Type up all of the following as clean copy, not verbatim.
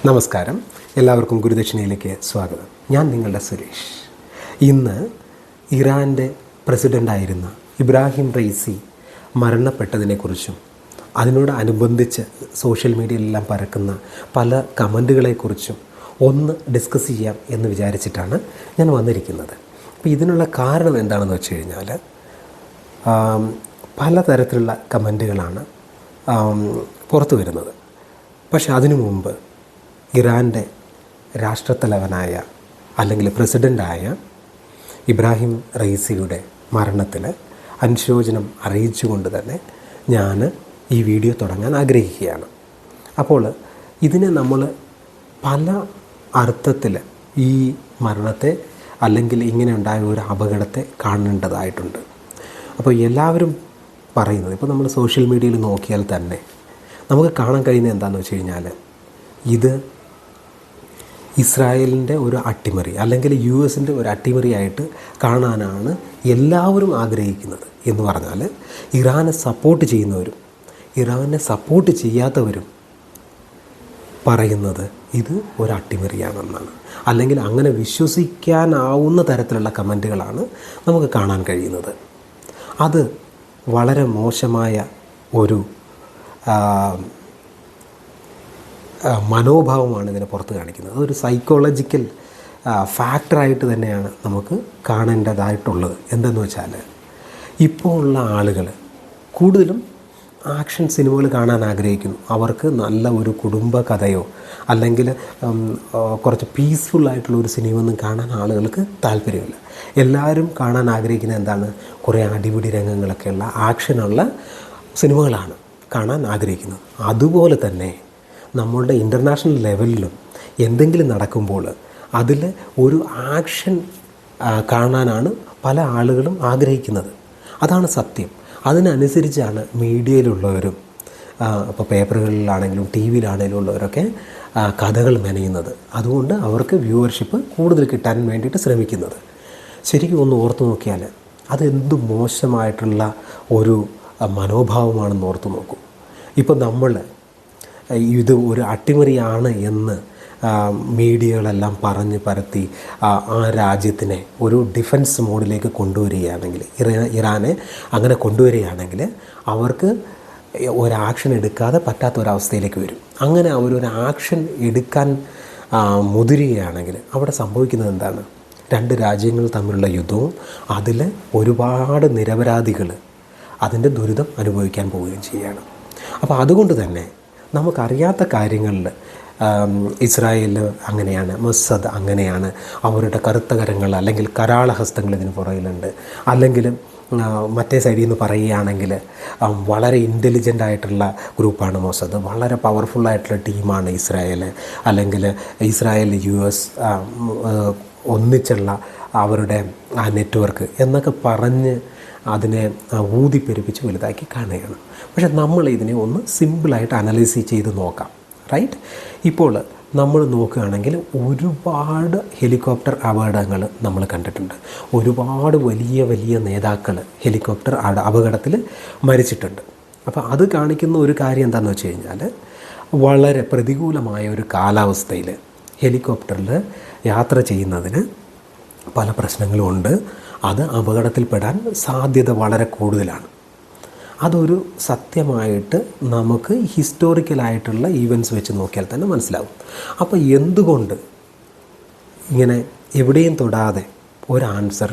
നമസ്കാരം, എല്ലാവർക്കും ഗുരുദക്ഷിണയിലേക്ക് സ്വാഗതം. ഞാൻ നിങ്ങളുടെ സുരേഷ്. ഇന്ന് ഇറാൻ്റെ പ്രസിഡൻ്റായിരുന്ന ഇബ്രാഹിം റൈസി മരണപ്പെട്ടതിനെക്കുറിച്ചും അതിനോടനുബന്ധിച്ച് സോഷ്യൽ മീഡിയയിലെല്ലാം പരക്കുന്ന പല കമൻറ്റുകളെക്കുറിച്ചും ഒന്ന് ഡിസ്കസ് ചെയ്യാം എന്ന് വിചാരിച്ചിട്ടാണ് ഞാൻ വന്നിരിക്കുന്നത്. അപ്പോൾ ഇതിനുള്ള കാരണം എന്താണെന്ന് വെച്ച് കഴിഞ്ഞാൽ പലതരത്തിലുള്ള കമൻറ്റുകളാണ് പുറത്തു വരുന്നത്. പക്ഷെ അതിനു മുമ്പ് ഇറാൻ്റെ രാഷ്ട്രത്തലവനായ അല്ലെങ്കിൽ പ്രസിഡൻ്റായ ഇബ്രാഹിം റൈസിയുടെ മരണത്തിൽ അനുശോചനം അറിയിച്ചുകൊണ്ട് തന്നെ ഞാൻ ഈ വീഡിയോ തുടങ്ങാൻ ആഗ്രഹിക്കുകയാണ്. അപ്പോൾ ഇതിനെ നമ്മൾ പല അർത്ഥത്തിൽ ഈ മരണത്തെ അല്ലെങ്കിൽ ഇങ്ങനെ ഉണ്ടായ ഒരു അപകടത്തെ കാണേണ്ടതായിട്ടുണ്ട്. അപ്പോൾ എല്ലാവരും പറയുന്നത്, ഇപ്പോൾ നമ്മൾ സോഷ്യൽ മീഡിയയിൽ നോക്കിയാൽ തന്നെ നമുക്ക് കാണാൻ കഴിയുന്നത് എന്താണെന്ന് വെച്ച് കഴിഞ്ഞാൽ ഇത് ഇസ്രായേലിൻ്റെ ഒരു അട്ടിമറി അല്ലെങ്കിൽ US-ൻ്റെ ഒരു അട്ടിമറിയായിട്ട് കാണാനാണ് എല്ലാവരും ആഗ്രഹിക്കുന്നത്. എന്ന് പറഞ്ഞാൽ ഇറാനെ സപ്പോർട്ട് ചെയ്യുന്നവരും ഇറാനെ സപ്പോർട്ട് ചെയ്യാത്തവരും പറയുന്നത് ഇത് ഒരു അട്ടിമറിയാണെന്നാണ്, അല്ലെങ്കിൽ അങ്ങനെ വിശ്വസിക്കാനാവുന്ന തരത്തിലുള്ള കമൻറ്റുകളാണ് നമുക്ക് കാണാൻ കഴിയുന്നത്. അത് വളരെ മോശമായ ഒരു മനോഭാവമാണ് ഇതിനെ പുറത്ത് കാണിക്കുന്നത്. അതൊരു സൈക്കോളജിക്കൽ ഫാക്ടറായിട്ട് തന്നെയാണ് നമുക്ക് കാണേണ്ടതായിട്ടുള്ളത്. എന്തെന്ന് വെച്ചാൽ ഇപ്പോൾ ഉള്ള ആളുകൾ കൂടുതലും ആക്ഷൻ സിനിമകൾ കാണാൻ ആഗ്രഹിക്കുന്നു. അവർക്ക് നല്ല ഒരു കുടുംബ കഥയോ അല്ലെങ്കിൽ കുറച്ച് പീസ്ഫുള്ളായിട്ടുള്ള ഒരു സിനിമ ഒന്നും കാണാൻ ആളുകൾക്ക് താല്പര്യമില്ല. എല്ലാവരും കാണാൻ ആഗ്രഹിക്കുന്നത് എന്താണ്? കുറേ അടിപിടി രംഗങ്ങളൊക്കെയുള്ള ആക്ഷനുള്ള സിനിമകളാണ് കാണാൻ ആഗ്രഹിക്കുന്നത്. അതുപോലെ തന്നെ നമ്മളുടെ ഇൻ്റർനാഷണൽ ലെവലിലും എന്തെങ്കിലും നടക്കുമ്പോൾ അതിൽ ഒരു ആക്ഷൻ കാണാനാണ് പല ആളുകളും ആഗ്രഹിക്കുന്നത്. അതാണ് സത്യം. അതിനനുസരിച്ചാണ് മീഡിയയിലുള്ളവരും ഇപ്പോൾ പേപ്പറുകളിലാണെങ്കിലും TV-യിലാണെങ്കിലും ഉള്ളവരൊക്കെ കഥകൾ മെനയുന്നത്. അതുകൊണ്ട് അവർക്ക് വ്യൂവർഷിപ്പ് കൂടുതൽ കിട്ടാൻ വേണ്ടിയിട്ട് ശ്രമിക്കുന്നത്. ശരിക്കും ഒന്ന് ഓർത്തു നോക്കിയാൽ അതെന്ത് മോശമായിട്ടുള്ള ഒരു മനോഭാവമാണെന്ന് ഓർത്തു നോക്കൂ. ഇപ്പോൾ നമ്മൾ ഇത് ഒരു അട്ടിമറിയാണ് എന്ന് മീഡിയകളെല്ലാം പറഞ്ഞ് പരത്തി ആ രാജ്യത്തിനെ ഒരു ഡിഫൻസ് മോഡിലേക്ക് കൊണ്ടുവരികയാണെങ്കിൽ, ഇറാനെ അങ്ങനെ കൊണ്ടുവരികയാണെങ്കിൽ അവർക്ക് ഒരു ആക്ഷൻ എടുക്കാതെ പറ്റാത്തൊരവസ്ഥയിലേക്ക് വരും. അങ്ങനെ അവരൊരു ആക്ഷൻ എടുക്കാൻ മുതിരുകയാണെങ്കിൽ അവിടെ സംഭവിക്കുന്നത് എന്താണ്? രണ്ട് രാജ്യങ്ങൾ തമ്മിലുള്ള യുദ്ധവും അതിൽ ഒരുപാട് നിരപരാധികൾ അതിൻ്റെ ദുരിതം അനുഭവിക്കാൻ പോവുകയും ചെയ്യുകയാണ്. അപ്പോൾ അതുകൊണ്ട് തന്നെ നമുക്കറിയാത്ത കാര്യങ്ങളിൽ ഇസ്രായേൽ അങ്ങനെയാണ്, മൊസാദ് അങ്ങനെയാണ്, അവരുടെ കറുത്ത കരങ്ങൾ അല്ലെങ്കിൽ കരാളഹസ്തങ്ങൾ ഇതിന് പുറകിലുണ്ട്. അല്ലെങ്കിൽ മറ്റേ സൈഡിൽ നിന്ന് പറയുകയാണെങ്കിൽ വളരെ ഇൻ്റലിജൻ്റ് ആയിട്ടുള്ള ഗ്രൂപ്പാണ് മൊസാദ്, വളരെ പവർഫുള്ളായിട്ടുള്ള ടീമാണ് ഇസ്രായേൽ, അല്ലെങ്കിൽ ഇസ്രായേൽ US ഒന്നിച്ചുള്ള അവരുടെ ആ നെറ്റ്വർക്ക് എന്നൊക്കെ പറഞ്ഞ് അതിനെ ഊതിപ്പെരുപ്പിച്ച് വലുതാക്കി കാണുകയാണ്. പക്ഷെ നമ്മൾ ഇതിനെ ഒന്ന് സിമ്പിളായിട്ട് അനലൈസ് ചെയ്ത് നോക്കാം. റൈറ്റ്? ഇപ്പോൾ നമ്മൾ നോക്കുകയാണെങ്കിൽ ഒരുപാട് ഹെലികോപ്റ്റർ അപകടങ്ങൾ നമ്മൾ കണ്ടിട്ടുണ്ട്. ഒരുപാട് വലിയ വലിയ നേതാക്കൾ ഹെലികോപ്റ്റർ അപകടത്തിൽ മരിച്ചിട്ടുണ്ട്. അപ്പോൾ അത് കാണിക്കുന്ന ഒരു കാര്യം എന്താണെന്ന് വെച്ച് കഴിഞ്ഞാൽ വളരെ പ്രതികൂലമായ ഒരു കാലാവസ്ഥയിൽ ഹെലികോപ്റ്ററിൽ യാത്ര ചെയ്യുന്നതിന് പല പ്രശ്നങ്ങളും ഉണ്ട്. അത് അപകടത്തിൽപ്പെടാൻ സാധ്യത വളരെ കൂടുതലാണ്. അതൊരു സത്യമായിട്ട് നമുക്ക് ഹിസ്റ്റോറിക്കലായിട്ടുള്ള ഈവൻറ്റ്സ് വെച്ച് നോക്കിയാൽ തന്നെ മനസ്സിലാവും. അപ്പോൾ എന്തുകൊണ്ട് ഇങ്ങനെ എവിടെയും തൊടാതെ ഒരു ആൻസർ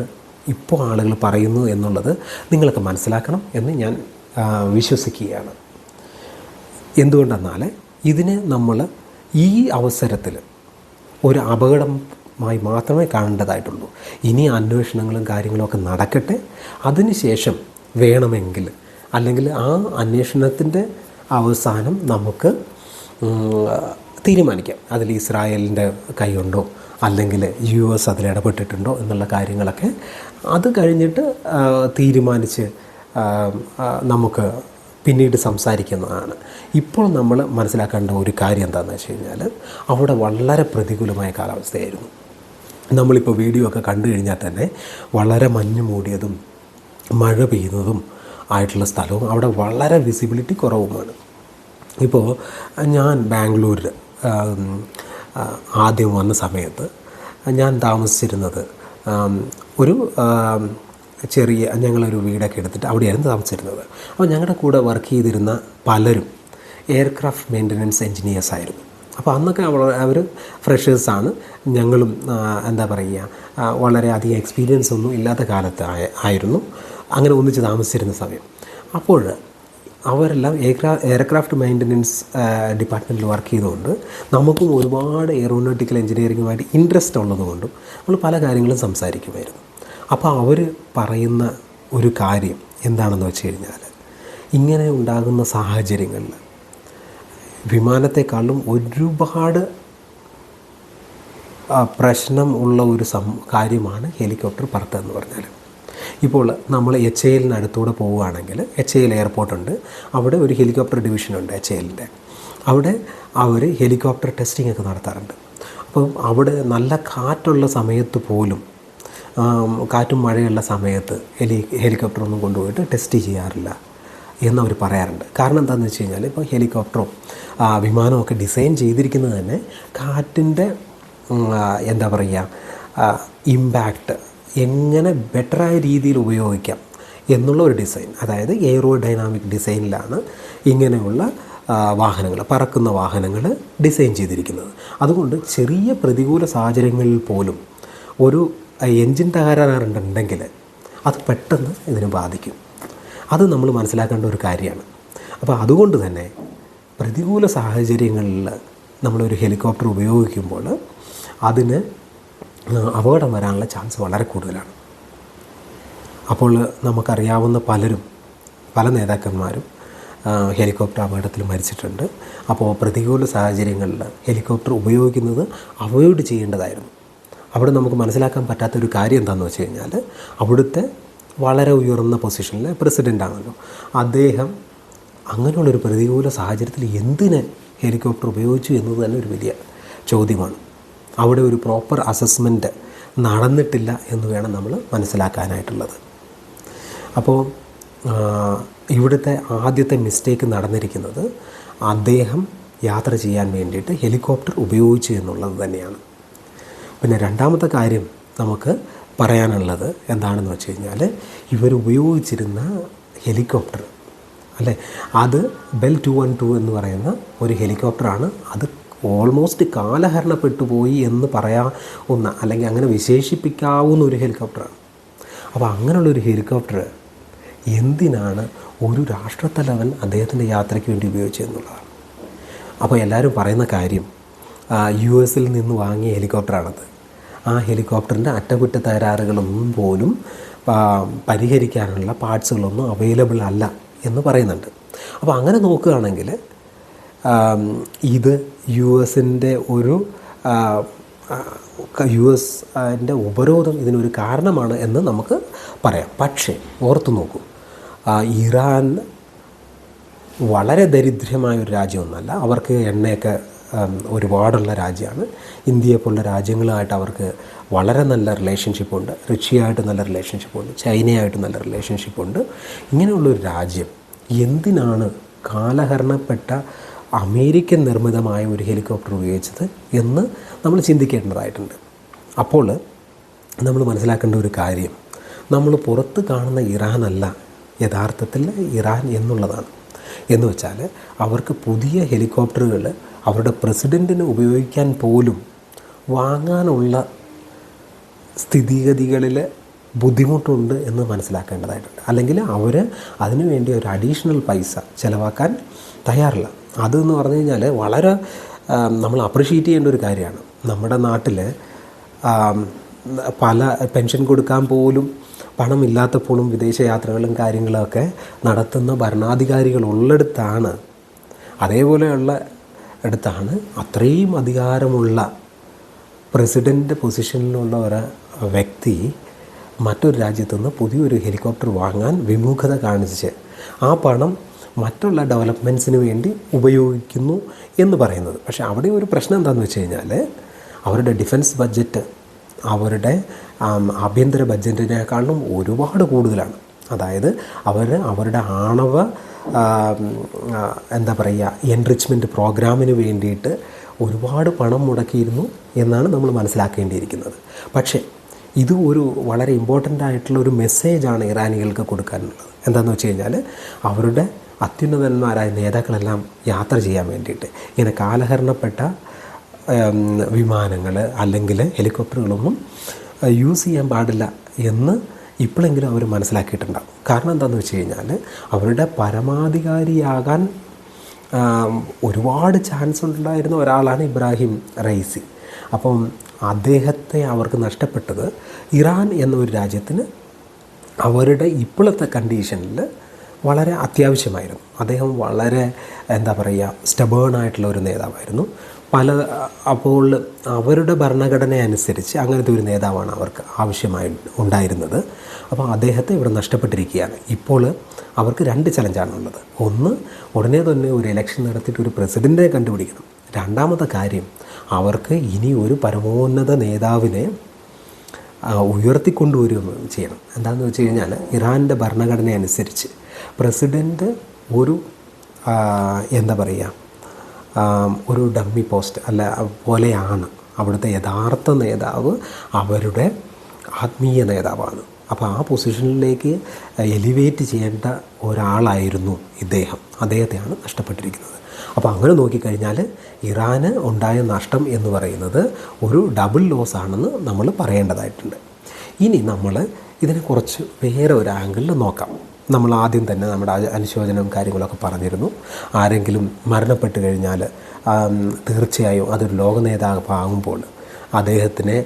ഇപ്പോൾ ആളുകൾ പറയുന്നു എന്നുള്ളത് നിങ്ങൾക്ക് മനസ്സിലാക്കണം എന്ന് ഞാൻ വിശ്വസിക്കുകയാണ്. എന്തുകൊണ്ടെന്നാൽ ഇതിനെ നമ്മൾ ഈ അവസരത്തിൽ ഒരു അപകടമായി മാത്രമേ കാണേണ്ടതായിട്ടുള്ളൂ. ഇനി അന്വേഷണങ്ങളും കാര്യങ്ങളൊക്കെ നടക്കട്ടെ. അതിനുശേഷം വേണമെങ്കിൽ, അല്ലെങ്കിൽ ആ അന്വേഷണത്തിൻ്റെ അവസാനം നമുക്ക് തീരുമാനിക്കാം അതിൽ ഇസ്രായേലിൻ്റെ കൈയുണ്ടോ അല്ലെങ്കിൽ US അതിൽ ഇടപെട്ടിട്ടുണ്ടോ എന്നുള്ള കാര്യങ്ങളൊക്കെ. അത് കഴിഞ്ഞിട്ട് തീരുമാനിച്ച് നമുക്ക് പിന്നീട് സംസാരിക്കുന്നതാണ്. ഇപ്പോൾ നമ്മൾ മനസ്സിലാക്കേണ്ട ഒരു കാര്യം എന്താണെന്ന് വെച്ച് കഴിഞ്ഞാൽ അവിടെ വളരെ പ്രതികൂലമായ കാലാവസ്ഥയായിരുന്നു. നമ്മളിപ്പോൾ വീഡിയോ ഒക്കെ കണ്ടു കഴിഞ്ഞാൽ തന്നെ വളരെ മഞ്ഞ് മൂടിയതും മഴ പെയ്യുന്നതും ആയിട്ടുള്ള സ്ഥലവും അവിടെ വളരെ വിസിബിലിറ്റി കുറവുമാണ്. ഇപ്പോൾ ഞാൻ ബാംഗ്ലൂരിൽ ആദ്യം വന്ന സമയത്ത് ഞാൻ താമസിച്ചിരുന്നത് ഒരു ചെറിയ ഞങ്ങളൊരു വീടൊക്കെ എടുത്തിട്ട് അവിടെയായിരുന്നു താമസിച്ചിരുന്നത്. അപ്പോൾ ഞങ്ങളുടെ കൂടെ വർക്ക് ചെയ്തിരുന്ന പലരും എയർക്രാഫ്റ്റ് മെയിൻ്റനൻസ് എൻജിനീയേഴ്സ് ആയിരുന്നു. അപ്പോൾ അന്നൊക്കെ അവർ ഫ്രഷേഴ്സാണ്. ഞങ്ങളും എന്താ പറയുക, വളരെ അധികം എക്സ്പീരിയൻസ് ഒന്നും ഇല്ലാത്ത കാലത്ത് ആയിരുന്നു അങ്ങനെ ഒന്നിച്ച് താമസിച്ചിരുന്ന സമയം. അപ്പോൾ അവരെല്ലാം എയർക്രാഫ്റ്റ് മെയിൻ്റനൻസ് ഡിപ്പാർട്ട്മെൻറ്റിൽ വർക്ക് ചെയ്തുകൊണ്ട് നമുക്കും ഒരുപാട് എയറോനോട്ടിക്കൽ എഞ്ചിനീയറിങ്ങുമായിട്ട് ഇൻട്രസ്റ്റ് ഉള്ളതുകൊണ്ടും നമ്മൾ പല കാര്യങ്ങളും സംസാരിക്കുമായിരുന്നു. അപ്പോൾ അവർ പറയുന്ന ഒരു കാര്യം എന്താണെന്ന് വെച്ച് കഴിഞ്ഞാൽ, ഇങ്ങനെ ഉണ്ടാകുന്ന സാഹചര്യങ്ങളിൽ വിമാനത്തെക്കാളും ഒരുപാട് പ്രശ്നം ഉള്ള ഒരു കാര്യമാണ് ഹെലികോപ്റ്റർ പറത്തുക എന്ന് പറഞ്ഞാൽ. ഇപ്പോൾ നമ്മൾ HAL-നടുത്തൂടെ പോവുകയാണെങ്കിൽ, HAL എയർപോർട്ടുണ്ട്, അവിടെ ഒരു ഹെലികോപ്റ്റർ ഡിവിഷനുണ്ട് HAL-ൻ്റെ. അവിടെ അവർ ഹെലികോപ്റ്റർ ടെസ്റ്റിംഗ് ഒക്കെ നടത്താറുണ്ട്. അപ്പം അവിടെ നല്ല കാറ്റുള്ള സമയത്ത് പോലും, കാറ്റും മഴയുള്ള സമയത്ത് ഹെലികോപ്റ്റർ ഒന്നും കൊണ്ടുപോയിട്ട് ടെസ്റ്റ് ചെയ്യാറില്ല എന്നവർ പറയാറുണ്ട്. കാരണം എന്താണെന്ന് വെച്ച് കഴിഞ്ഞാൽ, ഇപ്പോൾ ഹെലികോപ്റ്ററും വിമാനമൊക്കെ ഡിസൈൻ ചെയ്തിരിക്കുന്നത് തന്നെ കാറ്റിൻ്റെ എന്താ പറയുക ഇമ്പാക്റ്റ് എങ്ങനെ ബെറ്ററായ രീതിയിൽ ഉപയോഗിക്കാം എന്നുള്ള ഒരു ഡിസൈൻ, അതായത് എയറോഡൈനാമിക് ഡിസൈനിലാണ് ഇങ്ങനെയുള്ള വാഹനങ്ങൾ, പറക്കുന്ന വാഹനങ്ങൾ ഡിസൈൻ ചെയ്തിരിക്കുന്നത്. അതുകൊണ്ട് ചെറിയ പ്രതികൂല സാഹചര്യങ്ങളിൽ പോലും ഒരു എൻജിൻ തകരാറുണ്ടെങ്കിൽ അത് പെട്ടെന്ന് ഇതിനെ ബാധിക്കും. അത് നമ്മൾ മനസ്സിലാക്കേണ്ട ഒരു കാര്യമാണ്. അപ്പോൾ അതുകൊണ്ട് തന്നെ പ്രതികൂല സാഹചര്യങ്ങളിൽ നമ്മളൊരു ഹെലികോപ്റ്റർ ഉപയോഗിക്കുമ്പോൾ അതിന് അപകടം വരാനുള്ള ചാൻസ് വളരെ കൂടുതലാണ്. അപ്പോൾ നമുക്കറിയാവുന്ന പല നേതാക്കന്മാരും ഹെലികോപ്റ്റർ അപകടത്തിൽ മരിച്ചിട്ടുണ്ട്. അപ്പോൾ പ്രതികൂല സാഹചര്യങ്ങളിൽ ഹെലികോപ്റ്റർ ഉപയോഗിക്കുന്നത് അവോയ്ഡ് ചെയ്യേണ്ടതായിരുന്നു. അവിടെ നമുക്ക് മനസ്സിലാക്കാൻ പറ്റാത്തൊരു കാര്യം എന്താണെന്ന് വെച്ച് കഴിഞ്ഞാൽ, അവിടുത്തെ വളരെ ഉയർന്ന പൊസിഷനിൽ പ്രസിഡൻ്റാണല്ലോ അദ്ദേഹം. അങ്ങനെയുള്ളൊരു പ്രതികൂല സാഹചര്യത്തിൽ എന്തിന് ഹെലികോപ്റ്റർ ഉപയോഗിച്ചു എന്നത് തന്നെ ഒരു വലിയ ചോദ്യമാണ്. അവിടെ ഒരു പ്രോപ്പർ അസസ്മെൻറ്റ് നടന്നിട്ടില്ല എന്ന് വേണം നമ്മൾ മനസ്സിലാക്കാനായിട്ടുള്ളത്. അപ്പോൾ ഇവിടുത്തെ ആദ്യത്തെ മിസ്റ്റേക്ക് നടന്നിരിക്കുന്നത് അദ്ദേഹം യാത്ര ചെയ്യാൻ വേണ്ടിയിട്ട് ഹെലികോപ്റ്റർ ഉപയോഗിച്ചു എന്നുള്ളത് തന്നെയാണ്. പിന്നെ രണ്ടാമത്തെ കാര്യം നമുക്ക് പറയാനുള്ളത് എന്താണെന്ന് വെച്ച് കഴിഞ്ഞാൽ, ഇവരുപയോഗിച്ചിരുന്ന ഹെലികോപ്റ്റർ അല്ലേ, അത് ബെൽ 212 എന്ന് പറയുന്ന ഒരു ഹെലികോപ്റ്ററാണ്. അത് ഓൾമോസ്റ്റ് കാലഹരണപ്പെട്ടു പോയി എന്ന് പറയാവുന്ന, അല്ലെങ്കിൽ അങ്ങനെ വിശേഷിപ്പിക്കാവുന്ന ഒരു ഹെലികോപ്റ്ററാണ്. അപ്പോൾ അങ്ങനെയുള്ളൊരു ഹെലികോപ്റ്റർ എന്തിനാണ് ഒരു രാഷ്ട്രത്തലവൻ അദ്ദേഹത്തിൻ്റെ യാത്രയ്ക്ക് വേണ്ടി ഉപയോഗിച്ചതെന്നുള്ളതാണ്. അപ്പോൾ എല്ലാവരും പറയുന്ന കാര്യം US നിന്ന് വാങ്ങിയ ഹെലികോപ്റ്ററാണത്. ആ ഹെലികോപ്റ്ററിൻ്റെ അറ്റകുറ്റ തകരാറുകളൊന്നും പോലും പരിഹരിക്കാനുള്ള പാർട്സുകളൊന്നും അവൈലബിൾ അല്ല എന്ന് പറയുന്നുണ്ട്. അപ്പോൾ അങ്ങനെ നോക്കുകയാണെങ്കിൽ ഇത് US-ൻ്റെ ഒരു US-ൻ്റെ ഉപരോധം ഇതിനൊരു കാരണമാണ് എന്ന് നമുക്ക് പറയാം. പക്ഷേ ഓർത്തു നോക്കൂ, ഇറാൻ വളരെ ദരിദ്രമായ ഒരു രാജ്യമൊന്നുമല്ല. അവർക്ക് എണ്ണയൊക്കെ ഒരുപാടുള്ള രാജ്യമാണ്. ഇന്ത്യയെപ്പോലുള്ള രാജ്യങ്ങളുമായിട്ട് അവർക്ക് വളരെ നല്ല റിലേഷൻഷിപ്പുണ്ട്. റഷ്യയായിട്ട് നല്ല റിലേഷൻഷിപ്പുണ്ട്. ചൈനയായിട്ട് നല്ല റിലേഷൻഷിപ്പുണ്ട്. ഇങ്ങനെയുള്ളൊരു രാജ്യം എന്തിനാണ് കാലഹരണപ്പെട്ട അമേരിക്കൻ നിർമ്മിതമായ ഒരു ഹെലികോപ്റ്റർ ഉപയോഗിച്ചത് എന്ന് നമ്മൾ ചിന്തിക്കേണ്ടതായിട്ടുണ്ട്. അപ്പോൾ നമ്മൾ മനസ്സിലാക്കേണ്ട ഒരു കാര്യം, നമ്മൾ പുറത്ത് കാണുന്ന ഇറാനല്ല യഥാർത്ഥത്തിൽ ഇറാൻ എന്നുള്ളതാണ്. എന്ന് വെച്ചാൽ അവർക്ക് പുതിയ ഹെലികോപ്റ്ററുകൾ അവരുടെ പ്രസിഡൻറ്റിന് ഉപയോഗിക്കാൻ പോലും വാങ്ങാനുള്ള സ്ഥിതിഗതികളിൽ ബുദ്ധിമുട്ടുണ്ട് എന്ന് മനസ്സിലാക്കേണ്ടതായിട്ടുണ്ട്. അല്ലെങ്കിൽ അവർ അതിനു വേണ്ടി ഒരു അഡീഷണൽ പൈസ ചിലവാക്കാൻ തയ്യാറില്ല. അതെന്ന് പറഞ്ഞു കഴിഞ്ഞാൽ വളരെ നമ്മൾ അപ്രിഷ്യേറ്റ് ചെയ്യേണ്ട ഒരു കാര്യമാണ്. നമ്മുടെ നാട്ടിൽ പല പെൻഷൻ കൊടുക്കാൻ പോലും പണമില്ലാത്തപ്പോഴും വിദേശയാത്രകളും കാര്യങ്ങളൊക്കെ നടത്തുന്ന ഭരണാധികാരികളുള്ളിടത്താണ്, അതേപോലെയുള്ള അടുത്താണ് അത്രയും അധികാരമുള്ള പ്രസിഡൻ്റ് പൊസിഷനിലുള്ള ഒരു വ്യക്തി മറ്റൊരു രാജ്യത്തുനിന്ന് പുതിയൊരു ഹെലികോപ്റ്റർ വാങ്ങാൻ വിമുഖത കാണിച്ച് ആ പണം മറ്റുള്ള ഡെവലപ്മെൻറ്റ്സിന് വേണ്ടി ഉപയോഗിക്കുന്നു എന്ന് പറയുന്നത്. പക്ഷേ അവിടെ ഒരു പ്രശ്നം എന്താണെന്ന് വെച്ച് കഴിഞ്ഞാൽ, അവരുടെ ഡിഫൻസ് ബഡ്ജറ്റ് അവരുടെ ആഭ്യന്തര ബഡ്ജറ്റിനേക്കാളും ഒരുപാട് കൂടുതലാണ്. അതായത് അവരുടെ ആണവ എന്താ പറയുക എൻറിച്ച്മെൻറ്റ് പ്രോഗ്രാമിന് വേണ്ടിയിട്ട് ഒരുപാട് പണം മുടക്കിയിരുന്നു എന്നാണ് നമ്മൾ മനസ്സിലാക്കേണ്ടിയിരിക്കുന്നത്. പക്ഷേ ഇത് ഒരു വളരെ ഇമ്പോർട്ടൻ്റ് ആയിട്ടുള്ള ഒരു മെസ്സേജാണ് ഇറാനികൾക്ക് കൊടുക്കാനുള്ളത്. എന്താണെന്ന് വെച്ച് കഴിഞ്ഞാൽ അവരുടെ അത്യുന്നതന്മാരായ നേതാക്കളെല്ലാം യാത്ര ചെയ്യാൻ വേണ്ടിയിട്ട് ഇങ്ങനെ കാലഹരണപ്പെട്ട വിമാനങ്ങൾ അല്ലെങ്കിൽ ഹെലികോപ്റ്ററുകളൊന്നും യൂസ് ചെയ്യാൻ പാടില്ല എന്ന് ഇപ്പോഴെങ്കിലും അവർ മനസ്സിലാക്കിയിട്ടുണ്ടാകും. കാരണം എന്താണെന്ന് വെച്ച് കഴിഞ്ഞാൽ അവരുടെ പരമാധികാരിയാകാൻ ഒരുപാട് ചാൻസ് ഉണ്ടായിരുന്ന ഒരാളാണ് ഇബ്രാഹിം റൈസി. അപ്പം അദ്ദേഹത്തെ അവർക്ക് നഷ്ടപ്പെട്ടത് ഇറാൻ എന്നൊരു രാജ്യത്തിന് അവരുടെ ഇപ്പോഴത്തെ കണ്ടീഷനിൽ വളരെ അത്യാവശ്യമായിരുന്നു. അദ്ദേഹം വളരെ സ്റ്റബേണായിട്ടുള്ള ഒരു നേതാവായിരുന്നു. അപ്പോൾ അവരുടെ ഭരണഘടന അനുസരിച്ച് അങ്ങനത്തെ ഒരു നേതാവാണ് അവർക്ക് ആവശ്യമായി ഉണ്ടായിരുന്നത്. അപ്പോൾ അദ്ദേഹത്തെ ഇവിടെ നഷ്ടപ്പെട്ടിരിക്കുകയാണ്. ഇപ്പോൾ അവർക്ക് 2 ചലഞ്ചാണുള്ളത്. ഒന്ന്, ഉടനെ തന്നെ ഒരു ഇലക്ഷൻ നടത്തിയിട്ട് ഒരു പ്രസിഡൻറ്റിനെ കണ്ടുപിടിക്കണം. രണ്ടാമത്തെ കാര്യം, അവർക്ക് ഇനി ഒരു പരമോന്നത നേതാവിനെ ഉയർത്തിക്കൊണ്ടുവരികയും ചെയ്യണം. എന്താണെന്ന് വെച്ച് കഴിഞ്ഞാൽ ഇറാൻ്റെ ഭരണഘടന അനുസരിച്ച് പ്രസിഡൻറ്റ് ഒരു ഒരു ഡമ്മി പോസ്റ്റ് അല്ല പോലെയാണ്. അവിടുത്തെ യഥാർത്ഥ നേതാവ് അവരുടെ ആത്മീയ നേതാവാണ്. അപ്പോൾ ആ പൊസിഷനിലേക്ക് എലിവേറ്റ് ചെയ്യേണ്ട ഒരാളായിരുന്നു അദ്ദേഹത്തെയാണ് നഷ്ടപ്പെട്ടിരിക്കുന്നത്. അപ്പോൾ അങ്ങനെ നോക്കിക്കഴിഞ്ഞാൽ ഇറാന് ഉണ്ടായ നഷ്ടം എന്ന് പറയുന്നത് ഒരു ഡബിൾ ലോസ് ആണെന്ന് നമ്മൾ പറയേണ്ടതായിട്ടുണ്ട്. ഇനി നമ്മൾ ഇതിനെക്കുറിച്ച് വേറെ ഒരു ആംഗിളിൽ നോക്കാം. നമ്മൾ ആദ്യം തന്നെ നമ്മുടെ അനുശോചനം കാര്യങ്ങളൊക്കെ പറഞ്ഞിരുന്നു. ആരെങ്കിലും മരണപ്പെട്ട് കഴിഞ്ഞാൽ തീർച്ചയായും അതൊരു ലോക നേതാവാകുമ്പോൾ അദ്ദേഹത്തിനെ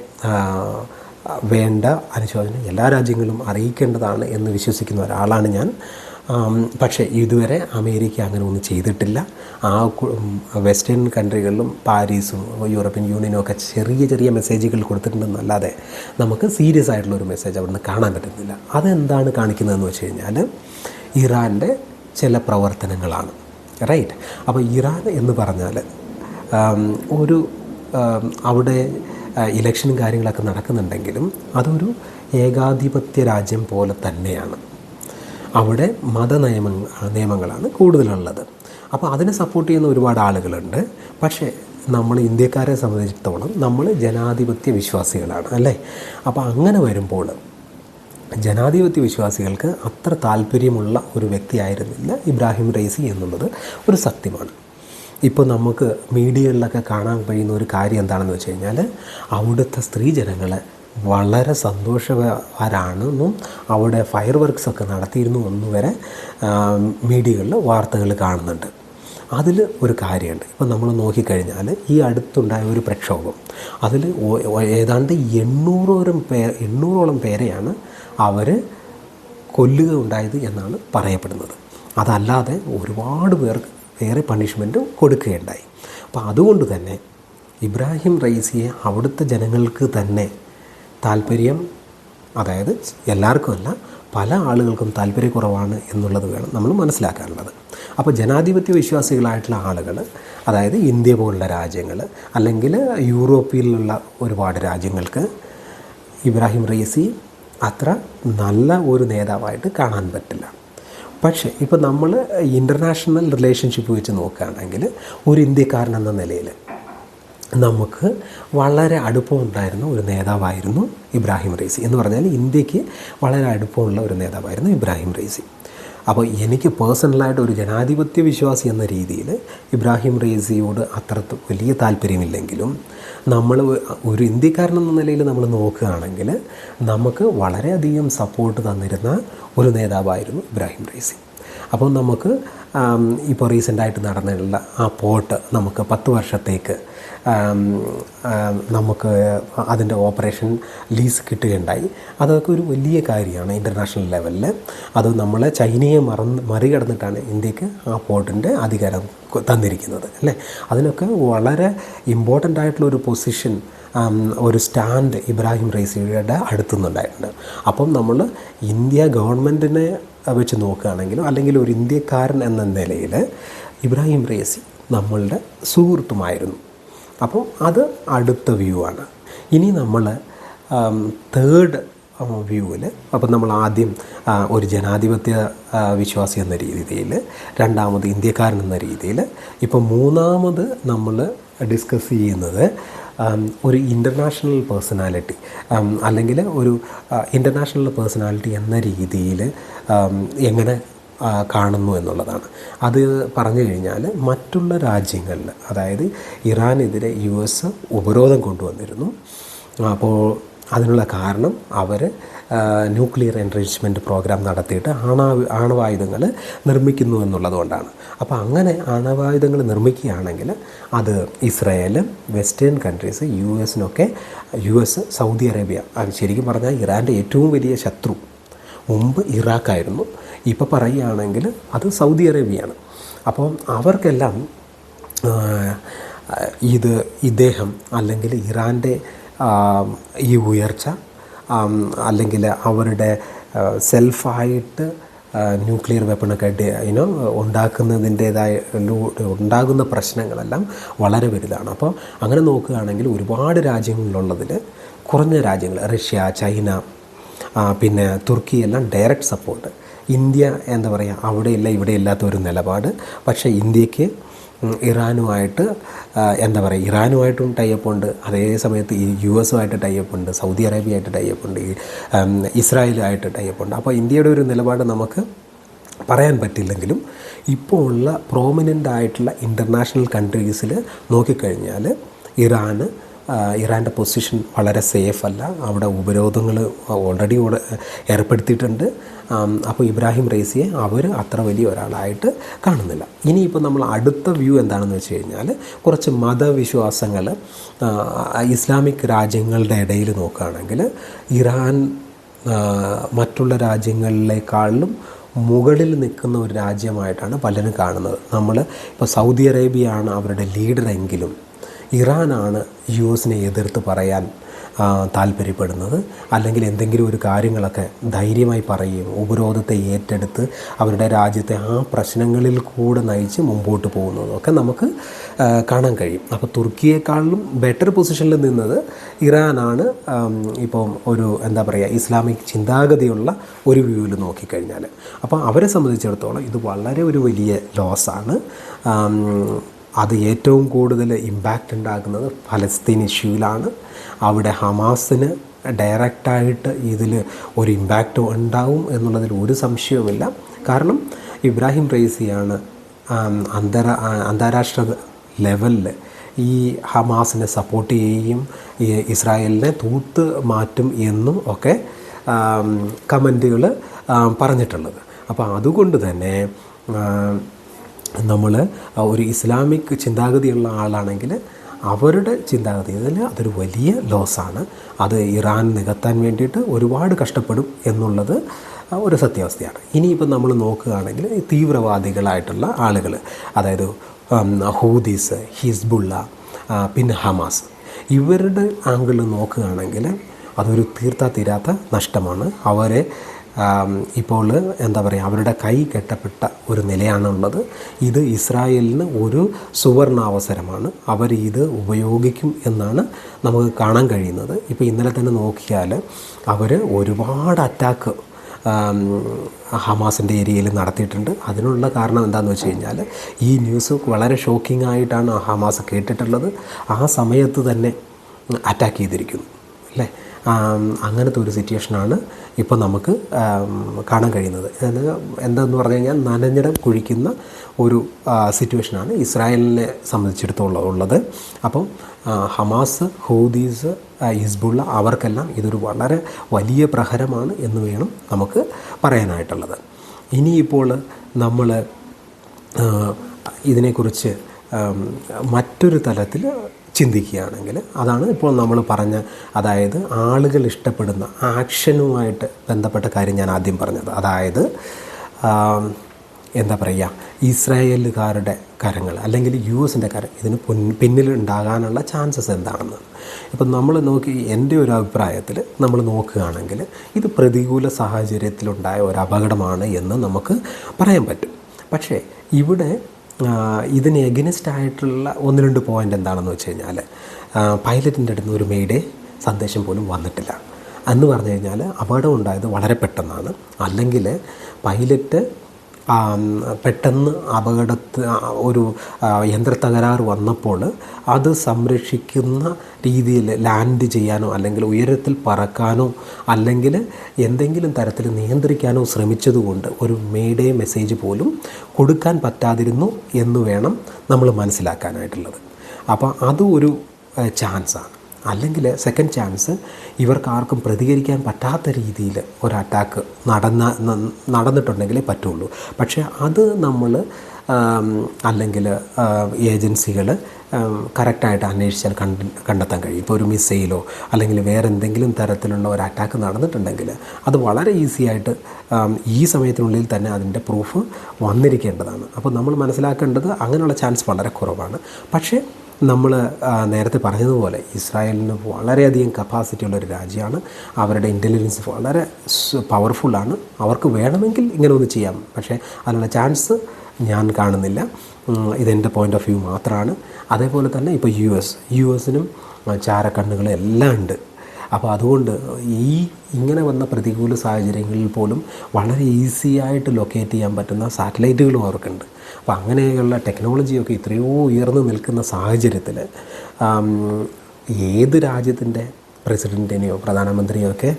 വേണ്ട അനുശോചനം എല്ലാ രാജ്യങ്ങളും അറിയിക്കേണ്ടതാണ് എന്ന് വിശ്വസിക്കുന്ന ഒരാളാണ് ഞാൻ. പക്ഷേ ഇതുവരെ അമേരിക്ക അങ്ങനെ ഒന്നും ചെയ്തിട്ടില്ല. വെസ്റ്റേൺ കൺട്രികളിലും പാരീസും യൂറോപ്യൻ യൂണിയനും ഒക്കെ ചെറിയ മെസ്സേജുകൾ കൊടുത്തിട്ടുണ്ടെന്നല്ലാതെ നമുക്ക് സീരിയസ് ആയിട്ടുള്ളൊരു മെസ്സേജ് അവിടെ നിന്ന് കാണാൻ പറ്റുന്നില്ല. അതെന്താണ് കാണിക്കുന്നതെന്ന് വെച്ച് കഴിഞ്ഞാൽ ഇറാൻ്റെ ചില പ്രവർത്തനങ്ങളാണ്. റൈറ്റ്. അപ്പോൾ ഇറാൻ എന്ന് പറഞ്ഞാൽ അവിടെ ഇലക്ഷനും കാര്യങ്ങളൊക്കെ നടക്കുന്നുണ്ടെങ്കിലും ഏകാധിപത്യ രാജ്യം പോലെ തന്നെയാണ്. അവിടെ നിയമങ്ങളാണ് കൂടുതലുള്ളത്. അപ്പോൾ അതിനെ സപ്പോർട്ട് ചെയ്യുന്ന ഒരുപാട് ആളുകളുണ്ട്. പക്ഷേ നമ്മൾ ഇന്ത്യക്കാരെ സംബന്ധിച്ചിടത്തോളം നമ്മൾ ജനാധിപത്യ വിശ്വാസികളാണ്, അല്ലേ? അപ്പോൾ അങ്ങനെ വരുമ്പോൾ ജനാധിപത്യ വിശ്വാസികൾക്ക് അത്ര താല്പര്യമുള്ള ഒരു വ്യക്തിയായിരുന്നില്ല ഇബ്രാഹിം റൈസി എന്നുള്ളത് ഒരു സത്യമാണ്. ഇപ്പോൾ നമുക്ക് മീഡിയകളിലൊക്കെ കാണാൻ കഴിയുന്ന ഒരു കാര്യം എന്താണെന്ന് വെച്ച് കഴിഞ്ഞാൽ അവിടുത്തെ സ്ത്രീജനങ്ങളെ വളരെ സന്തോഷവാരാണെന്നും അവിടെ ഫയർ വർക്ക്സൊക്കെ നടത്തിയിരുന്നു എന്നുവരെ മീഡിയകളിൽ വാർത്തകൾ കാണുന്നുണ്ട്. അതിൽ ഒരു കാര്യമുണ്ട്. ഇപ്പം നമ്മൾ നോക്കിക്കഴിഞ്ഞാൽ ഈ അടുത്തുണ്ടായ ഒരു പ്രക്ഷോഭം, അതിൽ ഏതാണ്ട് 800ഓളം പേരെയാണ് അവർ കൊല്ലുക ഉണ്ടായത് എന്നാണ് പറയപ്പെടുന്നത്. അതല്ലാതെ ഒരുപാട് പേർക്ക് വേറെ പണിഷ്മെൻറ്റ് കൊടുക്കുകയുണ്ടായി. അപ്പോൾ അതുകൊണ്ട് തന്നെ ഇബ്രാഹിം റൈസിയെ അവിടുത്തെ ജനങ്ങൾക്ക് തന്നെ താല്പര്യം, അതായത് എല്ലാവർക്കുമല്ല, പല ആളുകൾക്കും താല്പര്യക്കുറവാണ് എന്നുള്ളത് വേണം നമ്മൾ മനസ്സിലാക്കാനുള്ളത്. അപ്പോൾ ജനാധിപത്യ വിശ്വാസികളായിട്ടുള്ള ആളുകൾ, അതായത് ഇന്ത്യ പോലുള്ള രാജ്യങ്ങൾ അല്ലെങ്കിൽ യൂറോപ്പിലുള്ള ഒരുപാട് രാജ്യങ്ങൾക്ക് ഇബ്രാഹിം റൈസി അത്ര നല്ല ഒരു നേതാവായിട്ട് കാണാൻ പറ്റില്ല. പക്ഷേ ഇപ്പോൾ നമ്മൾ ഇൻ്റർനാഷണൽ റിലേഷൻഷിപ്പ് വെച്ച് നോക്കുകയാണെങ്കിൽ ഒരു ഇന്ത്യക്കാരൻ എന്ന നിലയിൽ നമുക്ക് വളരെ അടുപ്പമുണ്ടായിരുന്ന ഒരു നേതാവായിരുന്നു ഇബ്രാഹിം റൈസി. എന്ന് പറഞ്ഞാൽ ഇന്ത്യക്ക് വളരെ അടുപ്പമുള്ള ഒരു നേതാവായിരുന്നു ഇബ്രാഹിം റൈസി. അപ്പോൾ എനിക്ക് പേഴ്സണലായിട്ട് ഒരു ജനാധിപത്യ വിശ്വാസി എന്ന രീതിയിൽ ഇബ്രാഹിം റൈസിയോട് അത്ര വലിയ താല്പര്യമില്ലെങ്കിലും നമ്മൾ ഒരു ഇന്ത്യക്കാരനെന്ന നിലയിൽ നമ്മൾ നോക്കുകയാണെങ്കിൽ നമുക്ക് വളരെയധികം സപ്പോർട്ട് തന്നിരുന്ന ഒരു നേതാവായിരുന്നു ഇബ്രാഹിം റൈസി. അപ്പോൾ നമുക്ക് ഇപ്പോൾ റീസെൻ്റായിട്ട് നടന്നിട്ടുള്ള ആ പോർട്ട് നമുക്ക് 10 വർഷത്തേക്ക് നമുക്ക് അതിൻ്റെ ഓപ്പറേഷൻ ലീസ് കിട്ടുകയുണ്ടായി. അതൊക്കെ ഒരു വലിയ കാര്യമാണ് ഇൻ്റർനാഷണൽ ലെവലിൽ. അത് നമ്മളെ ചൈനയെ മറികടന്നിട്ടാണ് ഇന്ത്യക്ക് ആ പോർട്ടിൻ്റെ അധികാരം തന്നിരിക്കുന്നത്, അല്ലേ? അതിനൊക്കെ വളരെ ഇമ്പോർട്ടൻ്റ് ആയിട്ടുള്ളൊരു പൊസിഷൻ, ഒരു സ്റ്റാൻഡ് ഇബ്രാഹിം റൈസിയുടെ അടുത്തുനിന്നുണ്ടായിട്ടുണ്ട്. അപ്പം നമ്മൾ ഇന്ത്യ ഗവൺമെൻറ്റിനെ വെച്ച് നോക്കുകയാണെങ്കിലും അല്ലെങ്കിൽ ഒരു ഇന്ത്യക്കാരൻ എന്ന നിലയിൽ ഇബ്രാഹിം റൈസി നമ്മളുടെ സുഹൃത്തുമായിരുന്നു. അപ്പോൾ അത് അടുത്ത വ്യൂ ആണ്. ഇനി നമ്മൾ തേർഡ് വ്യൂവിൽ, അപ്പം നമ്മൾ ആദ്യം ഒരു ജനാധിപത്യ വിശ്വാസി എന്ന രീതിയിൽ, രണ്ടാമത് ഇന്ത്യക്കാരൻ എന്ന രീതിയിൽ, ഇപ്പോൾ മൂന്നാമത് നമ്മൾ ഡിസ്കസ് ചെയ്യുന്നത് ഒരു ഇൻ്റർനാഷണൽ പേഴ്സണാലിറ്റി അല്ലെങ്കിൽ ഒരു ഇൻ്റർനാഷണൽ പേഴ്സണാലിറ്റി എന്ന രീതിയിൽ എങ്ങനെ കാണുന്നു എന്നുള്ളതാണ്. അത് പറഞ്ഞു കഴിഞ്ഞാൽ മറ്റുള്ള രാജ്യങ്ങളിൽ, അതായത് ഇറാനെതിരെ US ഉപരോധം കൊണ്ടുവന്നിരുന്നു. അപ്പോൾ അതിനുള്ള കാരണം അവർ ന്യൂക്ലിയർ എൻറിച്ച്മെൻറ്റ് പ്രോഗ്രാം നടത്തിയിട്ട് ആണവായുധങ്ങൾ നിർമ്മിക്കുന്നു എന്നുള്ളതുകൊണ്ടാണ്. അപ്പോൾ അങ്ങനെ ആണവായുധങ്ങൾ നിർമ്മിക്കുകയാണെങ്കിൽ അത് Israel, western countries, US, Saudi Arabia, അത് ശരിക്കും പറഞ്ഞാൽ ഇറാൻ്റെ ഏറ്റവും വലിയ ശത്രു മുമ്പ് ഇറാഖായിരുന്നു. ഇപ്പോൾ പറയുകയാണെങ്കിൽ അത് സൗദി അറേബ്യയാണ്. അപ്പോൾ അവർക്കെല്ലാം ഇദ്ദേഹം അല്ലെങ്കിൽ ഇറാൻ്റെ ഈ ഉയർച്ച അല്ലെങ്കിൽ അവരുടെ സെൽഫായിട്ട് ന്യൂക്ലിയർ വെപ്പണൊക്കെ ഉണ്ടാകുന്ന പ്രശ്നങ്ങളെല്ലാം വളരെ വലുതാണ്. അപ്പോൾ അങ്ങനെ നോക്കുകയാണെങ്കിൽ ഒരുപാട് രാജ്യങ്ങളിലുള്ളതിൽ കുറഞ്ഞ രാജ്യങ്ങൾ, റഷ്യ, ചൈന, പിന്നെ തുർക്കിയെല്ലാം ഡയറക്റ്റ് സപ്പോർട്ട്. ഇന്ത്യ എന്താ പറയുക, അവിടെയില്ല ഇവിടെയില്ലാത്ത ഒരു നിലപാട്. പക്ഷേ ഇന്ത്യക്ക് ഇറാനുമായിട്ട് എന്താ പറയുക, ഇറാനുമായിട്ടും ടൈപ്പ് ഉണ്ട്, അതേ സമയത്ത് ഈ US-ഉമായിട്ട് ടൈപ്പ് ഉണ്ട്, സൗദി അറേബ്യയായിട്ട് ടൈപ്പ് ഉണ്ട്, ഇസ്രായേലുമായിട്ട് ടൈപ്പ് ഉണ്ട്. അപ്പോൾ ഇന്ത്യയുടെ ഒരു നിലപാട് നമുക്ക് പറയാൻ പറ്റില്ലെങ്കിലും ഇപ്പോൾ ഉള്ള പ്രോമിനൻ്റ് ആയിട്ടുള്ള ഇൻ്റർനാഷണൽ കൺട്രീസിൽ നോക്കിക്കഴിഞ്ഞാൽ ഇറാൻ്റെ പൊസിഷൻ വളരെ സേഫ് അല്ല. അവിടെ ഉപരോധങ്ങൾ ഓൾറെഡി ഏർപ്പെടുത്തിയിട്ടുണ്ട്. അപ്പോൾ ഇബ്രാഹിം റൈസിയെ അവർ അത്ര വലിയ ഒരാളായിട്ട് കാണുന്നില്ല. ഇനിയിപ്പോൾ നമ്മൾ അടുത്ത വ്യൂ എന്താണെന്ന് വെച്ച് കഴിഞ്ഞാൽ കുറച്ച് മതവിശ്വാസങ്ങൾ ഇസ്ലാമിക് രാജ്യങ്ങളുടെ ഇടയിൽ നോക്കുകയാണെങ്കിൽ ഇറാൻ മറ്റുള്ള രാജ്യങ്ങളിലേക്കാളും മുകളിൽ നിൽക്കുന്ന ഒരു രാജ്യമായിട്ടാണ് പലരും കാണുന്നത്. ഇപ്പോൾ സൗദി അറേബ്യയാണ് അവരുടെ ലീഡറെങ്കിലും ഇറാനാണ് US-നെ എതിർത്ത് പറയാൻ താല്പര്യപ്പെടുന്നത്. അല്ലെങ്കിൽ എന്തെങ്കിലും ഒരു കാര്യങ്ങളൊക്കെ ധൈര്യമായി പറയുകയും ഉപരോധത്തെ ഏറ്റെടുത്ത് അവരുടെ രാജ്യത്തെ ആ പ്രശ്നങ്ങളിൽ കൂടെ നയിച്ച് മുമ്പോട്ട് പോകുന്നതൊക്കെ നമുക്ക് കാണാൻ കഴിയും. അപ്പോൾ തുർക്കിയെക്കാളും ബെറ്റർ പൊസിഷനിൽ നിന്നത് ഇറാനാണ്. ഇപ്പം ഒരു എന്താ പറയുക, ഇസ്ലാമിക് ചിന്താഗതിയുള്ള ഒരു വ്യൂവിൽ നോക്കിക്കഴിഞ്ഞാൽ. അപ്പോൾ അവരെ സംബന്ധിച്ചിടത്തോളം ഇത് വളരെ ഒരു വലിയ ലോസാണ്. അത് ഏറ്റവും കൂടുതൽ ഇമ്പാക്റ്റ് ഉണ്ടാക്കുന്നത് ഫലസ്തീൻ ഇഷ്യൂവിലാണ്. അവിടെ ഹമാസിന് ഡയറക്റ്റായിട്ട് ഇതിൽ ഒരു ഇമ്പാക്റ്റ് ഉണ്ടാവും എന്നുള്ളതിൽ ഒരു സംശയവുമില്ല. കാരണം ഇബ്രാഹിം റൈസിയാണ് അന്താരാഷ്ട്ര ലെവലിൽ ഈ ഹമാസിനെ സപ്പോർട്ട് ചെയ്യുകയും ഈ ഇസ്രായേലിനെ തൂത്ത് മാറ്റും എന്നും ഒക്കെ കമൻറ്റുകൾ പറഞ്ഞിട്ടുള്ളത്. അപ്പോൾ അതുകൊണ്ട് തന്നെ നമ്മൾ ഒരു ഇസ്ലാമിക് ചിന്താഗതിയുള്ള ആളാണെങ്കിൽ അവരുടെ ചിന്താഗതി അതൊരു വലിയ ലോസാണ്. അത് ഇറാൻ നികത്താൻ വേണ്ടിയിട്ട് ഒരുപാട് കഷ്ടപ്പെടും എന്നുള്ളത് ഒരു സത്യാവസ്ഥയാണ്. ഇനിയിപ്പോൾ നമ്മൾ നോക്കുകയാണെങ്കിൽ തീവ്രവാദികളായിട്ടുള്ള ആളുകൾ, അതായത് ഹൂദീസ്, ഹിസ്ബുള്ള, പിന്നെ ഹമാസ്, ഇവരുടെ ആംഗിളിൽ നോക്കുകയാണെങ്കിൽ അതൊരു തീരാത്ത നഷ്ടമാണ്. അവരെ ഇപ്പോൾ എന്താ പറയുക, അവരുടെ കൈ കെട്ടപ്പെട്ട ഒരു നിലയാണുള്ളത്. ഇത് ഇസ്രായേലിന് ഒരു സുവർണാവസരമാണ്. അവർ ഇത് ഉപയോഗിക്കും എന്നാണ് നമുക്ക് കാണാൻ കഴിയുന്നത്. ഇപ്പോൾ ഇന്നലെ തന്നെ നോക്കിയാൽ അവർ ഒരുപാട് അറ്റാക്ക് ഹമാസിൻ്റെ ഏരിയയിൽ നടത്തിയിട്ടുണ്ട്. അതിനുള്ള കാരണം എന്താണെന്ന് വെച്ച് കഴിഞ്ഞാൽ ഈ ന്യൂസ് വളരെ ഷോക്കിംഗ് ആയിട്ടാണ് ഹമാസ് കേട്ടിട്ടുള്ളത്. ആ സമയത്ത് തന്നെ അറ്റാക്ക് ചെയ്തിരിക്കുന്നു അല്ലേ. അങ്ങനത്തെ ഒരു സിറ്റുവേഷനാണ് ഇപ്പോൾ നമുക്ക് കാണാൻ കഴിയുന്നത്. എന്താണെന്ന് പറഞ്ഞു കഴിഞ്ഞാൽ നനഞ്ഞിടം കുഴിക്കുന്ന ഒരു സിറ്റുവേഷനാണ് ഇസ്രായേലിനെ സംബന്ധിച്ചിടത്തോളം ഉള്ളത്. അപ്പം ഹമാസ്, ഹൂദീസ്, ഹിസ്ബുള്ള അവർക്കെല്ലാം ഇതൊരു വളരെ വലിയ പ്രഹരമാണ് എന്ന് വേണം നമുക്ക് പറയാനായിട്ടുള്ളത്. ഇനിയിപ്പോൾ നമ്മൾ ഇതിനെക്കുറിച്ച് മറ്റൊരു തലത്തിൽ ചിന്തിക്കുകയാണെങ്കിൽ അതാണ് ഇപ്പോൾ നമ്മൾ പറഞ്ഞ, അതായത് ആളുകൾ ഇഷ്ടപ്പെടുന്ന ആക്ഷനുമായിട്ട് ബന്ധപ്പെട്ട കാര്യം ഞാൻ ആദ്യം പറഞ്ഞത്. അതായത് എന്താ പറയുക, ഇസ്രായേലുകാരുടെ കരങ്ങൾ അല്ലെങ്കിൽ US-ൻ്റെ കരം ഇതിന് പിന്നിൽ ഉണ്ടാകാനുള്ള ചാൻസസ് എന്താണെന്ന് ഇപ്പം നമ്മൾ എൻ്റെ ഒരു അഭിപ്രായത്തിൽ നമ്മൾ നോക്കുകയാണെങ്കിൽ ഇത് പ്രതികൂല സാഹചര്യത്തിലുണ്ടായ ഒരു അപകടമാണ് എന്ന് നമുക്ക് പറയാൻ പറ്റും. പക്ഷേ ഇവിടെ ഇതിന് എഗനിസ്റ്റ് ആയിട്ടുള്ള 1-2 പോയിൻ്റ് എന്താണെന്ന് വെച്ച് കഴിഞ്ഞാൽ, പൈലറ്റിൻ്റെ അടുത്ത് നിന്ന് ഒരു മെയ്ഡേ സന്ദേശം പോലും വന്നിട്ടില്ല എന്ന് പറഞ്ഞു കഴിഞ്ഞാൽ അപകടം ഉണ്ടായത് വളരെ പെട്ടെന്നാണ്. അല്ലെങ്കിൽ പൈലറ്റ് പെട്ടെന്ന് ഒരു യന്ത്രത്തകരാറ് വന്നപ്പോൾ അത് സംരക്ഷിക്കുന്ന രീതിയിൽ ലാൻഡ് ചെയ്യാനോ അല്ലെങ്കിൽ ഉയരത്തിൽ പറക്കാനോ അല്ലെങ്കിൽ എന്തെങ്കിലും തരത്തിൽ നിയന്ത്രിക്കാനോ ശ്രമിച്ചതുകൊണ്ട് ഒരു മേഡേ മെസ്സേജ് പോലും കൊടുക്കാൻ പറ്റാതിരുന്നു എന്ന് വേണം നമ്മൾ മനസ്സിലാക്കാനായിട്ടുള്ളത്. അപ്പോൾ അതും ഒരു ചാൻസാണ്. അല്ലെങ്കിൽ സെക്കൻഡ് ചാൻസ്, ഇവർക്കാർക്കും പ്രതികരിക്കാൻ പറ്റാത്ത രീതിയിൽ ഒരു അറ്റാക്ക് നടന്നിട്ടുണ്ടെങ്കിലേ പറ്റുള്ളൂ. പക്ഷേ അത് നമ്മൾ അല്ലെങ്കിൽ ഏജൻസികൾ കറക്റ്റായിട്ട് അന്വേഷിച്ചാൽ കണ്ടെത്താൻ കഴിയും. ഇപ്പോൾ ഒരു മിസൈലോ അല്ലെങ്കിൽ വേറെ എന്തെങ്കിലും തരത്തിലുള്ള ഒരു അറ്റാക്ക് നടന്നിട്ടുണ്ടെങ്കിൽ അത് വളരെ ഈസിയായിട്ട് ഈ സമയത്തിനുള്ളിൽ തന്നെ അതിൻ്റെ പ്രൂഫ് വന്നിരിക്കേണ്ടതാണ്. അപ്പോൾ നമ്മൾ മനസ്സിലാക്കേണ്ടത് അങ്ങനെയുള്ള ചാൻസ് വളരെ കുറവാണ്. പക്ഷേ നമ്മൾ നേരത്തെ പറഞ്ഞതുപോലെ ഇസ്രായേലിന് വളരെയധികം കപ്പാസിറ്റി ഉള്ളൊരു രാജ്യമാണ്. അവരുടെ ഇൻ്റലിജൻസ് വളരെ പവർഫുള്ളാണ്. അവർക്ക് വേണമെങ്കിൽ ഇങ്ങനെ ഒന്ന് ചെയ്യാം, പക്ഷേ അതിനുള്ള ചാൻസ് ഞാൻ കാണുന്നില്ല. ഇതെൻ്റെ പോയിൻ്റ് ഓഫ് വ്യൂ മാത്രമാണ്. അതേപോലെ തന്നെ ഇപ്പോൾ യു എസിനും ചാരക്കണ്ണുകൾ എല്ലാം ഉണ്ട്. അപ്പോൾ അതുകൊണ്ട് ഇങ്ങനെ വന്ന പ്രതികൂല സാഹചര്യങ്ങളിൽ പോലും വളരെ ഈസിയായിട്ട് ലൊക്കേറ്റ് ചെയ്യാൻ പറ്റുന്ന സാറ്റലൈറ്റുകളും അവർക്കുണ്ട്. അപ്പോൾ അങ്ങനെയുള്ള ടെക്നോളജിയൊക്കെ ഇത്രയോ ഉയർന്നു നിൽക്കുന്ന സാഹചര്യത്തിൽ ഏത് രാജ്യത്തിൻ്റെ പ്രസിഡൻറ്റിനെയോ പ്രധാനമന്ത്രിയോ ഒക്കെ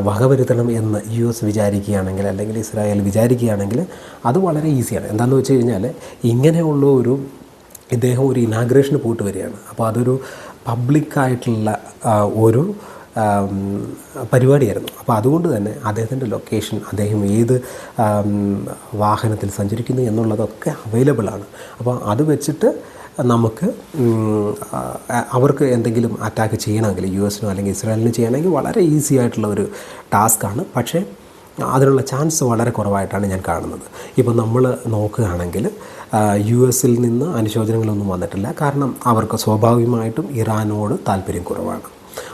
വകവരുത്തണം എന്ന് യു എസ് വിചാരിക്കുകയാണെങ്കിൽ അല്ലെങ്കിൽ ഇസ്രായേൽ വിചാരിക്കുകയാണെങ്കിൽ അത് വളരെ ഈസിയാണ്. എന്താണെന്ന് വെച്ച് കഴിഞ്ഞാൽ ഇങ്ങനെയുള്ള ഇദ്ദേഹം ഒരു ഇനാഗ്രേഷന് പോയിട്ട് വരികയാണ്. അപ്പോൾ അതൊരു പബ്ലിക്കായിട്ടുള്ള ഒരു പരിപാടിയായിരുന്നു. അപ്പോൾ അതുകൊണ്ട് തന്നെ അദ്ദേഹത്തിൻ്റെ ലൊക്കേഷൻ, അദ്ദേഹം ഏത് വാഹനത്തിൽ സഞ്ചരിക്കുന്നു എന്നുള്ളതൊക്കെ അവൈലബിളാണ്. അപ്പോൾ അത് വെച്ചിട്ട് നമുക്ക് അവർക്ക് എന്തെങ്കിലും അറ്റാക്ക് ചെയ്യണമെങ്കിൽ യു എസിനോ അല്ലെങ്കിൽ ഇസ്രായേലിനോ ചെയ്യണമെങ്കിൽ വളരെ ഈസി ആയിട്ടുള്ള ഒരു ടാസ്ക്കാണ്. പക്ഷേ അതിനുള്ള ചാൻസ് വളരെ കുറവായിട്ടാണ് ഞാൻ കാണുന്നത്. ഇപ്പോൾ നമ്മൾ നോക്കുകയാണെങ്കിൽ യു എസിൽ നിന്ന് അനുശോചനങ്ങളൊന്നും വന്നിട്ടില്ല. കാരണം അവർക്ക് സ്വാഭാവികമായിട്ടും ഇറാനോട് താല്പര്യം കുറവാണ്.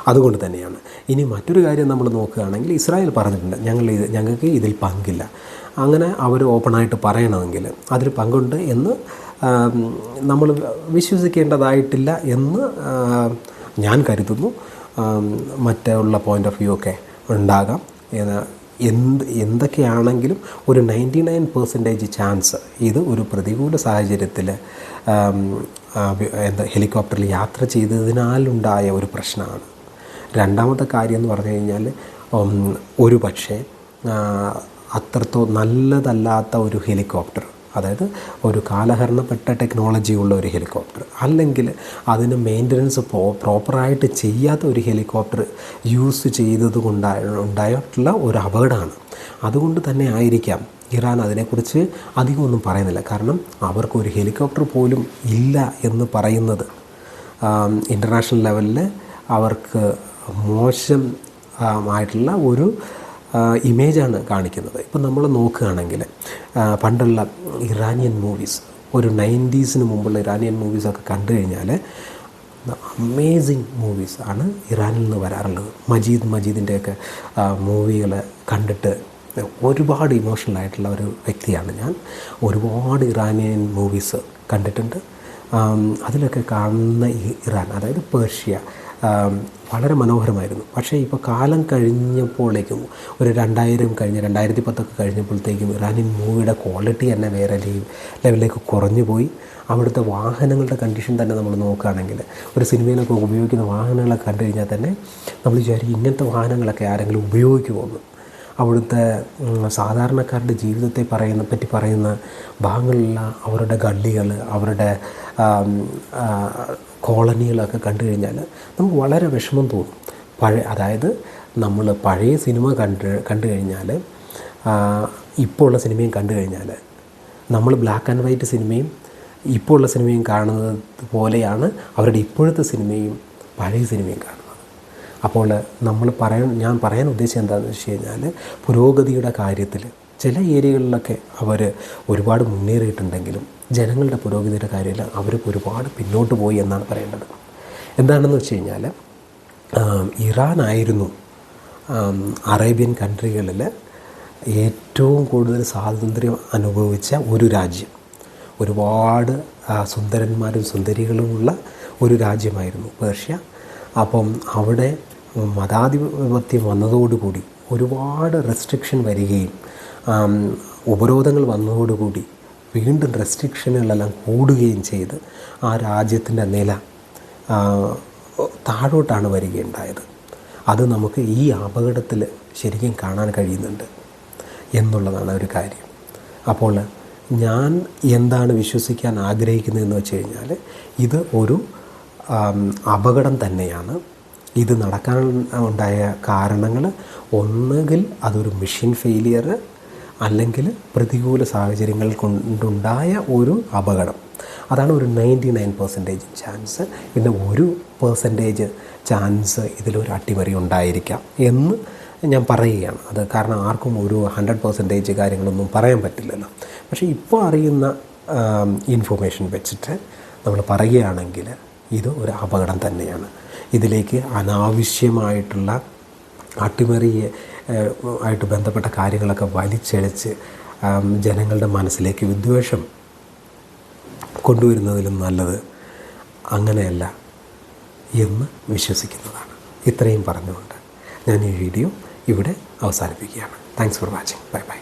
അതുകൊണ്ട് തന്നെയാണ്. ഇനി മറ്റൊരു കാര്യം നമ്മൾ നോക്കുകയാണെങ്കിൽ ഇസ്രായേൽ പറഞ്ഞിട്ടുണ്ട്, ഞങ്ങൾക്ക് ഇതിൽ പങ്കില്ല. അങ്ങനെ അവർ ഓപ്പണായിട്ട് പറയണമെങ്കിൽ അതിൽ പങ്കുണ്ട് എന്ന് നമ്മൾ വിശ്വസിക്കേണ്ടതായിട്ടില്ല എന്ന് ഞാൻ കരുതുന്നു. മറ്റുള്ള പോയിൻ്റ് ഓഫ് വ്യൂ ഒക്കെ ഉണ്ടാകാം. എന്തൊക്കെയാണെങ്കിലും ഒരു 99% ചാൻസ് ഇത് ഒരു പ്രതികൂല സാഹചര്യത്തിൽ ഹെലികോപ്റ്ററിൽ യാത്ര ചെയ്തതിനാലുണ്ടായ ഒരു പ്രശ്നമാണ്. രണ്ടാമത്തെ കാര്യം എന്ന് പറഞ്ഞു കഴിഞ്ഞാൽ ഒരു പക്ഷേ നല്ലതല്ലാത്ത ഒരു ഹെലികോപ്റ്റർ, അതായത് ഒരു കാലഹരണപ്പെട്ട ടെക്നോളജി ഉള്ള ഒരു ഹെലികോപ്റ്റർ അല്ലെങ്കിൽ അതിന് മെയിൻ്റനൻസ് പ്രോപ്പറായിട്ട് ചെയ്യാത്ത ഒരു ഹെലികോപ്റ്റർ യൂസ് ചെയ്തത് ഉണ്ടായിട്ടുള്ള ഒരു അപകടമാണ്. അതുകൊണ്ട് തന്നെ ആയിരിക്കാം ഇറാൻ അതിനെക്കുറിച്ച് അധികമൊന്നും പറയുന്നില്ല. കാരണം അവർക്കൊരു ഹെലികോപ്റ്റർ പോലും ഇല്ല എന്ന് പറയുന്നത് ഇൻ്റർനാഷണൽ ലെവലിൽ അവർക്ക് മോശം ആയിട്ടുള്ള ഒരു ഇമേജാണ് കാണിക്കുന്നത്. ഇപ്പം നമ്മൾ നോക്കുകയാണെങ്കിൽ പണ്ടുള്ള ഇറാനിയൻ മൂവീസ്, ഒരു 90s മുമ്പുള്ള ഇറാനിയൻ മൂവീസൊക്കെ കണ്ടു കഴിഞ്ഞാൽ അമേസിങ് മൂവീസ് ആണ് ഇറാനിൽ നിന്ന് വരാറുള്ളത്. മജീദിൻ്റെയൊക്കെ മൂവികൾ കണ്ടിട്ട് ഒരുപാട് ഇമോഷണൽ ആയിട്ടുള്ള ഒരു വ്യക്തിയാണ് ഞാൻ. ഒരുപാട് ഇറാനിയൻ മൂവീസ് കണ്ടിട്ടുണ്ട്. അതിലൊക്കെ കാണുന്ന ഇറാൻ, അതായത് പേർഷ്യ, വളരെ മനോഹരമായിരുന്നു. പക്ഷേ ഇപ്പോൾ കാലം കഴിഞ്ഞപ്പോഴേക്കും ഒരു 2000 കഴിഞ്ഞ് 2010 കഴിഞ്ഞപ്പോഴത്തേക്കും ഇറാനിയൻ മൂവിയുടെ ക്വാളിറ്റി തന്നെ വേറെ ലെവലിലേക്ക് കുറഞ്ഞു പോയി. അവിടുത്തെ വാഹനങ്ങളുടെ കണ്ടീഷൻ തന്നെ നമ്മൾ നോക്കുകയാണെങ്കിൽ ഒരു സിനിമയിലൊക്കെ ഉപയോഗിക്കുന്ന വാഹനങ്ങളൊക്കെ കണ്ടു കഴിഞ്ഞാൽ തന്നെ നമ്മൾ വിചാരിക്കും ഇങ്ങനത്തെ വാഹനങ്ങളൊക്കെ ആരെങ്കിലും ഉപയോഗിക്കുമെന്ന്. അവിടുത്തെ സാധാരണക്കാരുടെ ജീവിതത്തെ പറ്റി പറയുന്ന ഭാഗങ്ങളിലുള്ള അവരുടെ ഗള്ളികൾ, അവരുടെ കോളനികളൊക്കെ കണ്ടു കഴിഞ്ഞാൽ നമുക്ക് വളരെ വിഷമം തോന്നും. അതായത് നമ്മൾ പഴയ സിനിമ കണ്ടു കഴിഞ്ഞാൽ ഇപ്പോൾ ഉള്ള സിനിമയും കണ്ടു കഴിഞ്ഞാൽ നമ്മൾ ബ്ലാക്ക് ആൻഡ് വൈറ്റ് സിനിമയും ഇപ്പോൾ ഉള്ള സിനിമയും കാണുന്നത് പോലെയാണ് അവരുടെ ഇപ്പോഴത്തെ സിനിമയും പഴയ സിനിമയും കാണുന്നത്. അപ്പോൾ ഞാൻ പറയാൻ ഉദ്ദേശിച്ചത് എന്താണെന്ന് വെച്ച് കഴിഞ്ഞാൽ പുരോഗതിയുടെ കാര്യത്തിൽ ചില ഏരിയകളിലൊക്കെ അവർ ഒരുപാട് മുന്നേറിയിട്ടുണ്ടെങ്കിലും ജനങ്ങളുടെ പുരോഗതിയുടെ കാര്യത്തിൽ അവർ ഒരുപാട് പിന്നോട്ട് പോയി എന്നാണ് പറയേണ്ടത്. എന്താണെന്ന് വെച്ച് കഴിഞ്ഞാൽ ഇറാനായിരുന്നു അറേബ്യൻ കൺട്രികളിൽ ഏറ്റവും കൂടുതൽ സ്വാതന്ത്ര്യം അനുഭവിച്ച ഒരു രാജ്യം. ഒരുപാട് സുന്ദരന്മാരും സുന്ദരികളുമുള്ള ഒരു രാജ്യമായിരുന്നു പേർഷ്യ. അപ്പം അവിടെ മതാധിപത്യം വന്നതോടുകൂടി ഒരുപാട് റെസ്ട്രിക്ഷൻ വരികയും ഉപരോധങ്ങൾ വന്നതോടുകൂടി വീണ്ടും റെസ്ട്രിക്ഷനുകളെല്ലാം കൂടുകയും ചെയ്ത് ആ രാജ്യത്തിൻ്റെ നില താഴോട്ടാണ് വരികയുണ്ടായത്. അത് നമുക്ക് ഈ അപകടത്തിൽ ശരിക്കും കാണാൻ കഴിയുന്നുണ്ട് എന്നുള്ളതാണ് ഒരു കാര്യം. അപ്പോൾ ഞാൻ എന്താണ് വിശ്വസിക്കാൻ ആഗ്രഹിക്കുന്നതെന്ന് വെച്ച് കഴിഞ്ഞാൽ ഇത് ഒരു അപകടം തന്നെയാണ്. ഇത് നടക്കാൻ ഉണ്ടായ കാരണങ്ങൾ ഒന്നുകിൽ അതൊരു മെഷീൻ ഫെയിലിയർ, അല്ലെങ്കിൽ പ്രതികൂല സാഹചര്യങ്ങൾ കൊണ്ടുണ്ടായ ഒരു അപകടം. അതാണ് ഒരു 99% ചാൻസ്. പിന്നെ 1% ചാൻസ് ഇതിലൊരു അട്ടിമറി ഉണ്ടായിരിക്കാം എന്ന് ഞാൻ പറയുകയാണ്. അത് കാരണം ആർക്കും ഒരു 100% കാര്യങ്ങളൊന്നും പറയാൻ പറ്റില്ലല്ലോ. പക്ഷേ ഇപ്പോൾ അറിയുന്ന ഇൻഫർമേഷൻ വെച്ചിട്ട് നമ്മൾ പറയുകയാണെങ്കിൽ ഇത് ഒരു അപകടം തന്നെയാണ്. ഇതിലേക്ക് അനാവശ്യമായിട്ടുള്ള അട്ടിമറിയെ ആയിട്ട് ബന്ധപ്പെട്ട കാര്യങ്ങളൊക്കെ വലിച്ചെഴിച്ച് ജനങ്ങളുടെ മനസ്സിലേക്ക് വിദ്വേഷം കൊണ്ടുവരുന്നതിലും നല്ലത് അങ്ങനെയല്ല എന്ന് വിശ്വസിക്കുന്നതാണ്. ഇത്രയും പറഞ്ഞുകൊണ്ട് ഞാൻ ഈ വീഡിയോ ഇവിടെ അവസാനിപ്പിക്കുകയാണ്. Thanks for watching. Bye bye.